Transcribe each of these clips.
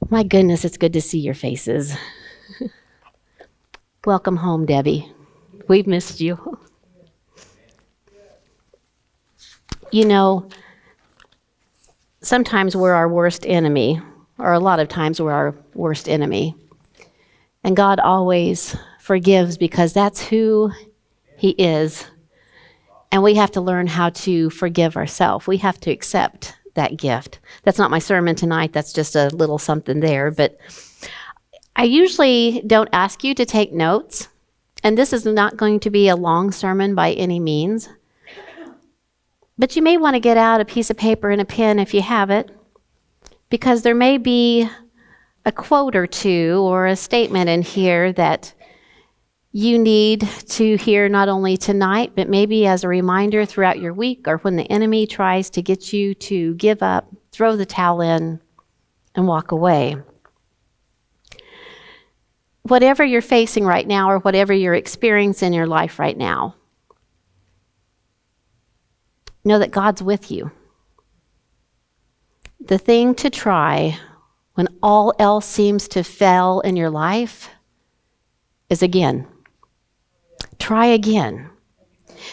My goodness, it's good to see your faces. Welcome home, Debbie. We've missed you. You know, sometimes we're our worst enemy, or a lot of times we're our worst enemy. And God always forgives because that's who He is. And we have to learn how to forgive ourselves. We have to accept that gift. That's not my sermon tonight. That's just a little something there. But I usually don't ask you to take notes. And this is not going to be a long sermon by any means. But you may want to get out a piece of paper and a pen if you have it, because there may be a quote or two or a statement in here that you need to hear not only tonight, but maybe as a reminder throughout your week, or when the enemy tries to get you to give up, throw the towel in, and walk away. Whatever you're facing right now, or whatever you're experiencing in your life right now, know that God's with you. The thing to try when all else seems to fail in your life is again. Try again.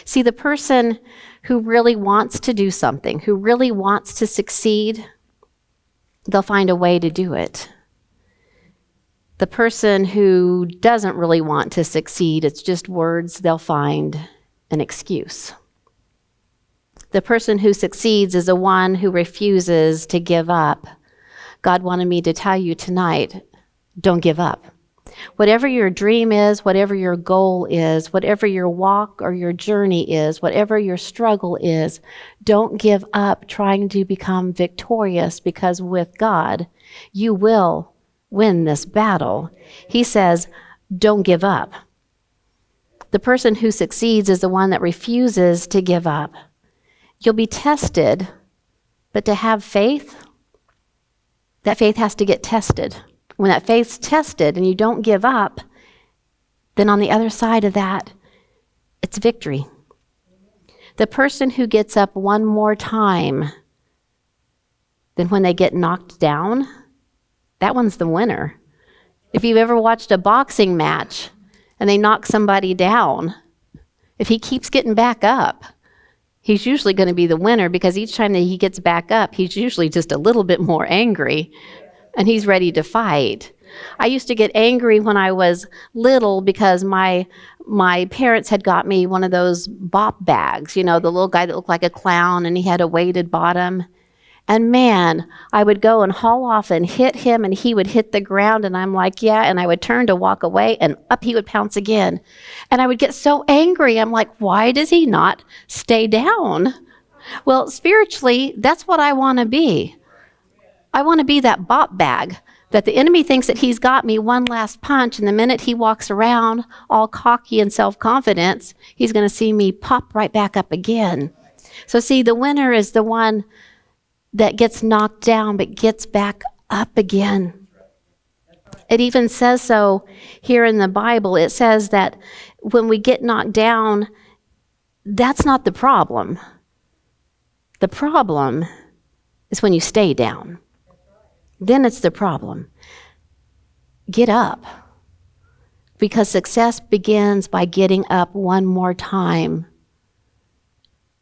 See, the person who really wants to do something, who really wants to succeed, they'll find a way to do it. The person who doesn't really want to succeed, it's just words, they'll find an excuse. The person who succeeds is the one who refuses to give up. God wanted me to tell you tonight, don't give up. Whatever your dream is, whatever your goal is, whatever your walk or your journey is, whatever your struggle is, don't give up trying to become victorious, because with God, you will win this battle. He says, don't give up. The person who succeeds is the one that refuses to give up. You'll be tested, but to have faith, that faith has to get tested. When that faith's tested and you don't give up, then on the other side of that, it's victory. The person who gets up one more time than when they get knocked down, that one's the winner. If you've ever watched a boxing match and they knock somebody down, if he keeps getting back up, he's usually going to be the winner, because each time that he gets back up, he's usually just a little bit more angry. And he's ready to fight. I used to get angry when I was little because my parents had got me one of those bop bags, you know, the little guy that looked like a clown and he had a weighted bottom. And man, I would go and haul off and hit him and he would hit the ground and I'm like, yeah, and I would turn to walk away and up he would pounce again. And I would get so angry. I'm like, why does he not stay down? Well, spiritually, that's what I want to be. I want to be that bop bag that the enemy thinks that he's got me one last punch, and the minute he walks around all cocky and self-confidence, he's going to see me pop right back up again. So see, the winner is the one that gets knocked down but gets back up again. It even says so here in the Bible. It says that when we get knocked down, that's not the problem. The problem is when you stay down. Then it's the problem. Get up. Because success begins by getting up one more time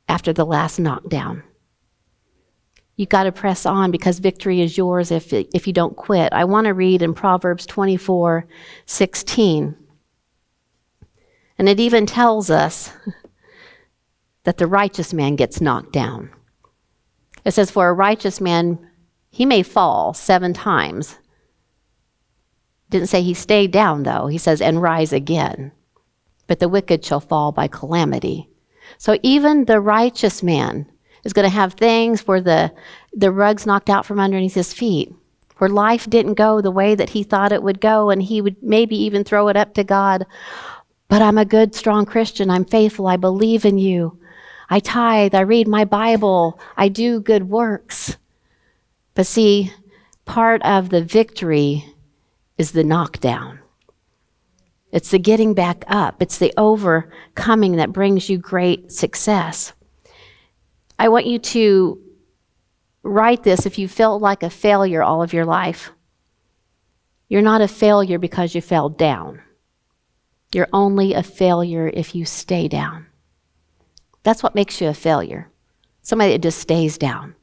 after the last knockdown. You've got to press on, because victory is yours if you don't quit. I want to read in Proverbs 24:16. And it even tells us that the righteous man gets knocked down. It says, for a righteous man, he may fall 7 times. Didn't say he stayed down, though. He says, and rise again. But the wicked shall fall by calamity. So even the righteous man is going to have things where the rug's knocked out from underneath his feet, where life didn't go the way that he thought it would go, and he would maybe even throw it up to God. But I'm a good, strong Christian. I'm faithful. I believe in you. I tithe. I read my Bible. I do good works. But see, part of the victory is the knockdown. It's the getting back up. It's the overcoming that brings you great success. I want you to write this if you felt like a failure all of your life. You're not a failure because you fell down. You're only a failure if you stay down. That's what makes you a failure. Somebody that just stays down.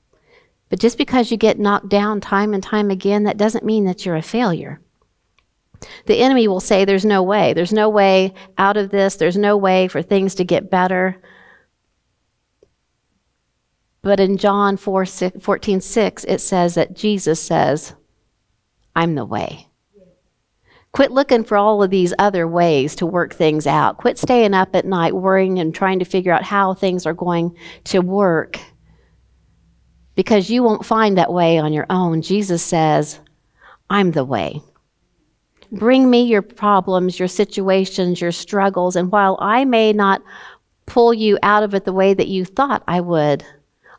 But just because you get knocked down time and time again, that doesn't mean that you're a failure. The enemy will say there's no way. There's no way out of this. There's no way for things to get better. But in John 14:6, it says that Jesus says, I'm the way. Quit looking for all of these other ways to work things out. Quit staying up at night worrying and trying to figure out how things are going to work, because you won't find that way on your own. Jesus says, I'm the way. Bring me your problems, your situations, your struggles, and while I may not pull you out of it the way that you thought I would,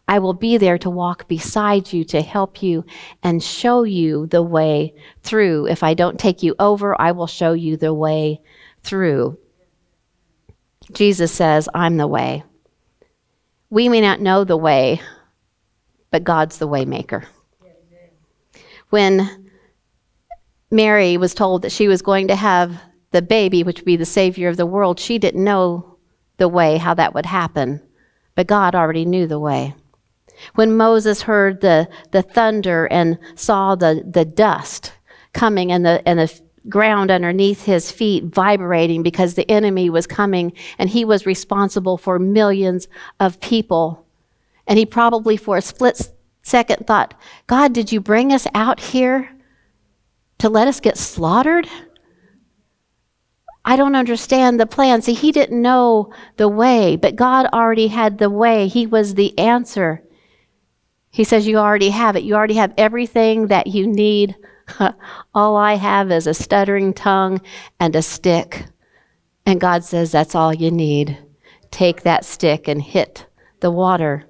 I will be there to walk beside you, to help you and show you the way through. If I don't take you over, I will show you the way through. Jesus says, I'm the way. We may not know the way, but God's the way maker. When Mary was told that she was going to have the baby, which would be the Savior of the world, she didn't know the way, how that would happen, but God already knew the way. When Moses heard the thunder and saw the dust coming and the ground underneath his feet vibrating because the enemy was coming and he was responsible for millions of people, and he probably for a split second thought, God, did you bring us out here to let us get slaughtered? I don't understand the plan. See, he didn't know the way, but God already had the way. He was the answer. He says, you already have it. You already have everything that you need. All I have is a stuttering tongue and a stick. And God says, that's all you need. Take that stick and hit the water.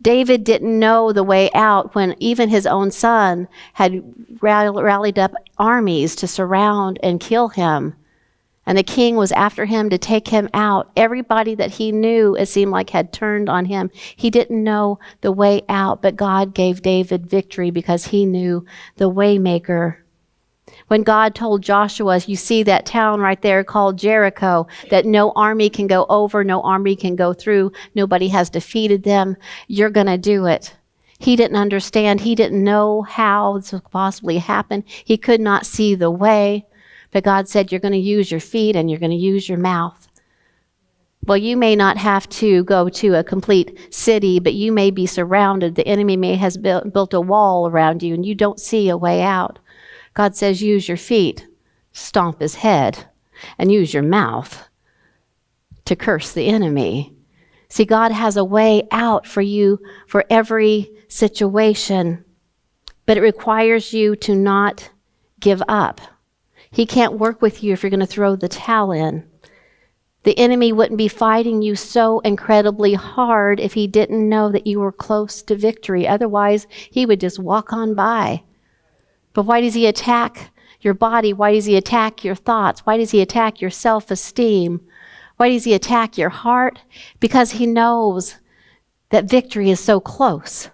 David didn't know the way out when even his own son had rallied up armies to surround and kill him. And the king was after him to take him out. Everybody that he knew, it seemed like, had turned on him. He didn't know the way out, but God gave David victory because he knew the way maker. When God told Joshua, you see that town right there called Jericho, that no army can go over, no army can go through, nobody has defeated them, you're going to do it. He didn't understand. He didn't know how this would possibly happen. He could not see the way. But God said, you're going to use your feet and you're going to use your mouth. Well, you may not have to go to a complete city, but you may be surrounded. The enemy may has built a wall around you and you don't see a way out. God says, use your feet, stomp his head, and use your mouth to curse the enemy. See, God has a way out for you for every situation, but it requires you to not give up. He can't work with you if you're going to throw the towel in. The enemy wouldn't be fighting you so incredibly hard if he didn't know that you were close to victory. Otherwise, he would just walk on by. But why does he attack your body? Why does he attack your thoughts? Why does he attack your self-esteem? Why does he attack your heart? Because he knows that victory is so close.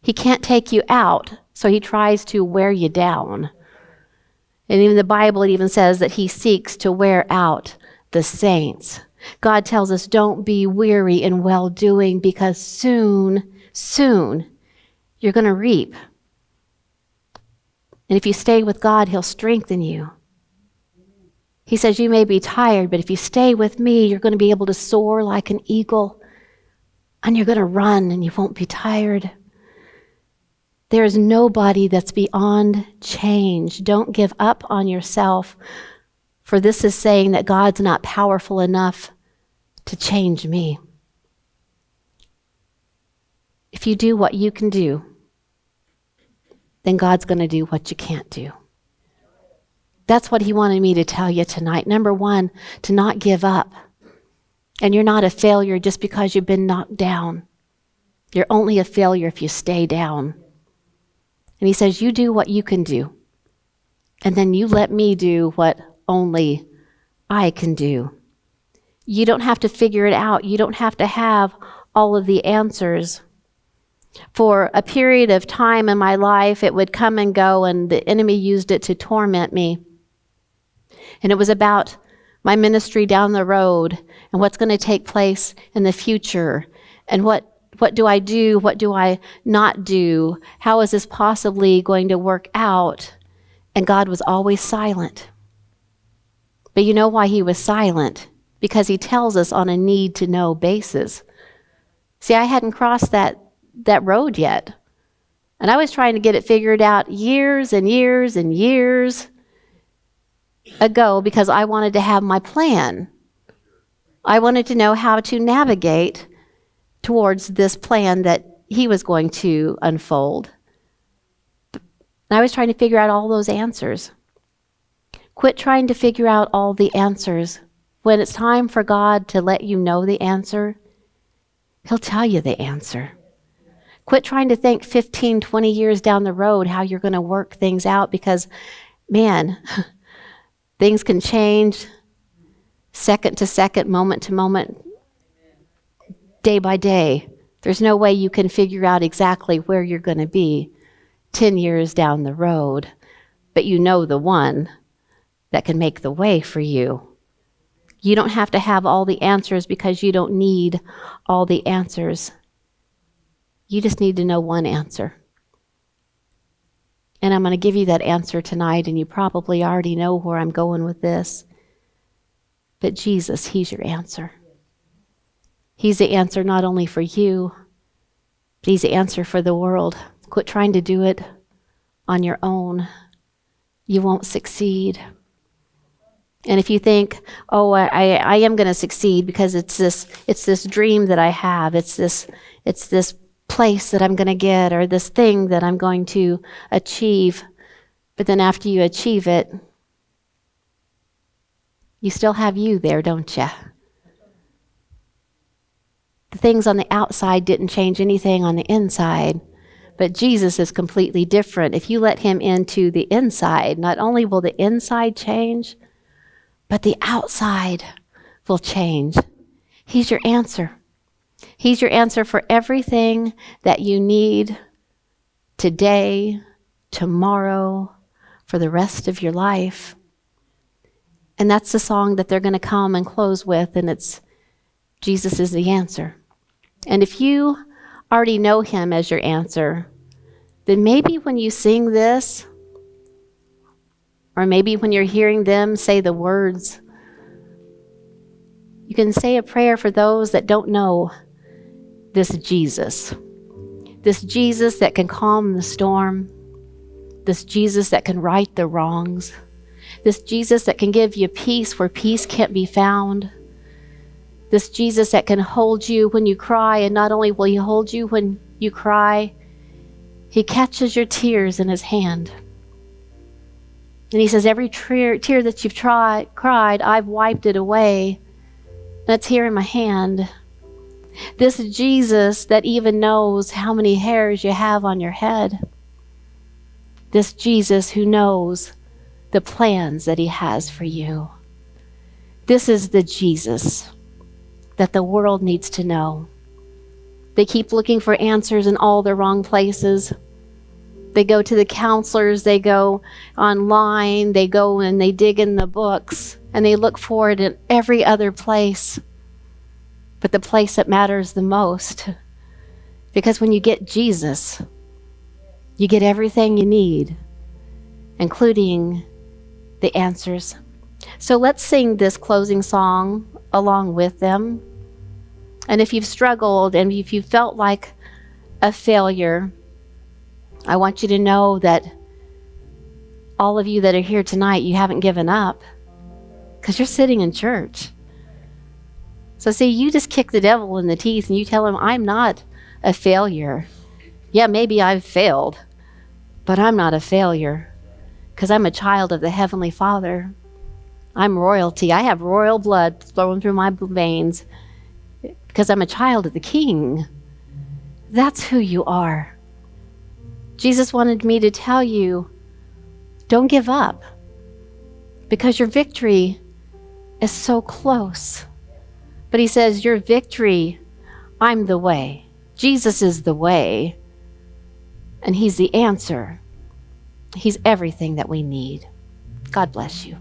He can't take you out, so he tries to wear you down. And even the Bible, it even says that he seeks to wear out the saints. God tells us, don't be weary in well-doing, because soon, you're going to reap. And if you stay with God, he'll strengthen you. He says, you may be tired, but if you stay with me, you're going to be able to soar like an eagle, and you're going to run and you won't be tired. There is nobody that's beyond change. Don't give up on yourself, for this is saying that God's not powerful enough to change me. If you do what you can do, then God's going to do what you can't do. That's what he wanted me to tell you tonight. Number one, to not give up. And you're not a failure just because you've been knocked down. You're only a failure if you stay down. And he says, you do what you can do. And then you let me do what only I can do. You don't have to figure it out. You don't have to have all of the answers. For a period of time in my life, it would come and go, and the enemy used it to torment me. And it was about my ministry down the road and what's going to take place in the future. And what do I do? What do I not do? How is this possibly going to work out? And God was always silent. But you know why he was silent? Because he tells us on a need-to-know basis. See, I hadn't crossed that road yet. And I was trying to get it figured out years and years and years ago because I wanted to have my plan. I wanted to know how to navigate towards this plan that he was going to unfold. And I was trying to figure out all those answers. Quit trying to figure out all the answers. When it's time for God to let you know the answer, he'll tell you the answer. Quit trying to think 15, 20 years down the road how you're going to work things out because, man, things can change second to second, moment to moment, day by day. There's no way you can figure out exactly where you're going to be 10 years down the road, but you know the one that can make the way for you. You don't have to have all the answers because you don't need all the answers. You just need to know one answer. And I'm going to give you that answer tonight, and you probably already know where I'm going with this. But Jesus, he's your answer. He's the answer not only for you, but he's the answer for the world. Quit trying to do it on your own. You won't succeed. And if you think, oh, I am going to succeed because it's this dream that I have, it's this place that I'm going to get, or this thing that I'm going to achieve, but then after you achieve it, you still have you there, don't you? The things on the outside didn't change anything on the inside, but Jesus is completely different. If you let him into the inside, not only will the inside change, but the outside will change. He's your answer. He's your answer for everything that you need today, tomorrow, for the rest of your life. And that's the song that they're going to come and close with, and it's Jesus is the answer. And if you already know him as your answer, then maybe when you sing this, or maybe when you're hearing them say the words, you can say a prayer for those that don't know this Jesus that can calm the storm, this Jesus that can right the wrongs, this Jesus that can give you peace where peace can't be found, this Jesus that can hold you when you cry, and not only will he hold you when you cry, he catches your tears in his hand. And he says, every tear that you've cried, I've wiped it away. That's here in my hand. This Jesus that even knows how many hairs you have on your head. This Jesus who knows the plans that he has for you. This is the Jesus that the world needs to know. They keep looking for answers in all the wrong places. They go to the counselors, they go online, they go and they dig in the books, and they look for it in every other place. But the place that matters the most, because when you get Jesus, you get everything you need, including the answers. So let's sing this closing song along with them. And if you've struggled and if you felt like a failure, I want you to know that all of you that are here tonight, you haven't given up because you're sitting in church. So see, you just kick the devil in the teeth and you tell him, I'm not a failure. Yeah, maybe I've failed, but I'm not a failure because I'm a child of the Heavenly Father. I'm royalty. I have royal blood flowing through my veins because I'm a child of the King. That's who you are. Jesus wanted me to tell you, don't give up because your victory is so close. But he says, your victory, I'm the way. Jesus is the way. And He's the answer. He's everything that we need. God bless you.